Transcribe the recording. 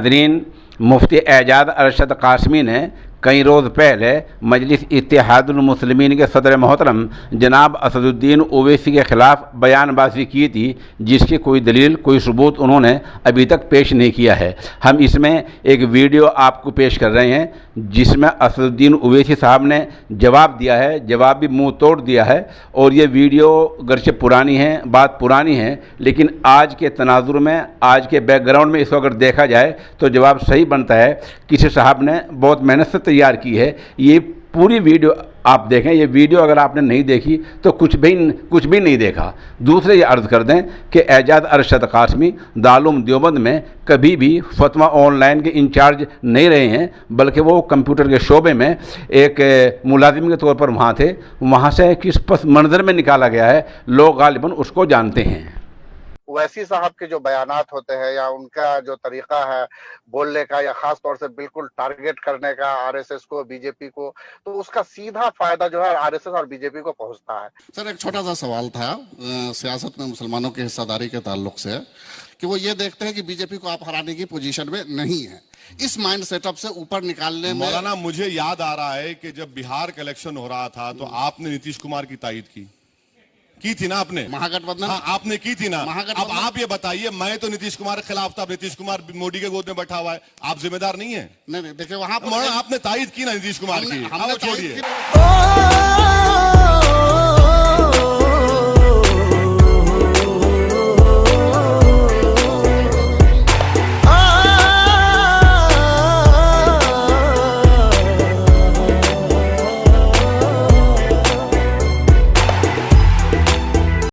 नाज़रीन, मुफ्ती एजाज अरशद कासमी ने कई रोज़ पहले मजलिस इत्तेहादुल मुस्लिमीन के सदर मोहतरम जनाब असदुद्दीन ओवैसी के ख़िलाफ़ बयानबाजी की थी, जिसकी कोई दलील, कोई सबूत उन्होंने अभी तक पेश नहीं किया है। हम इसमें एक वीडियो आपको पेश कर रहे हैं जिसमें असदुद्दीन ओवैसी साहब ने जवाब दिया है, जवाब भी मुंह तोड़ दिया है। और ये वीडियो अगरचे पुरानी है, बात पुरानी है, लेकिन आज के तनाजुर में, आज के बैकग्राउंड में इसको अगर देखा जाए तो जवाब सही बनता है। किसी साहब ने बहुत मेहनत से तैयार की है। ये पूरी वीडियो आप देखें। ये वीडियो अगर आपने नहीं देखी तो कुछ भी नहीं देखा। दूसरे ये अर्ज़ कर दें कि एजाज अरशद कासमी दारुल देवबंद में कभी भी फतवा ऑनलाइन के इंचार्ज नहीं रहे हैं, बल्कि वो कंप्यूटर के शोबे में एक मुलाजिम के तौर पर वहाँ थे। वहाँ से किस पस मंज़र में निकाला गया है, लोग गालिबन उसको जानते हैं। ओवैसी साहब के जो बयानात होते हैं या उनका जो तरीका है बोलने का, या खास तौर से बिल्कुल टारगेट करने का आरएसएस को, बीजेपी को, तो उसका सीधा फायदा जो है आरएसएस और बीजेपी को पहुंचता है। सर, एक छोटा सा सवाल था सियासत में मुसलमानों की हिस्सेदारी के ताल्लुक से, कि वो ये देखते हैं कि बीजेपी को आप हराने की पोजीशन में नहीं है। इस माइंड सेटअप से ऊपर निकालने में मौलाना, मुझे याद आ रहा है कि जब बिहार का इलेक्शन हो रहा था तो आपने नीतीश कुमार की तायद की थी ना आपने? महागठबंधन। हाँ, आपने की थी ना। अब महागठबंधन। आप ये बताइए, मैं तो नीतीश कुमार के खिलाफ था, नीतीश कुमार मोदी के गोद में बैठा हुआ है, आप जिम्मेदार नहीं है? नहीं, देखिए वहां आपने तायद की ना नीतीश कुमार की, हमने छोड़िए। तायद की।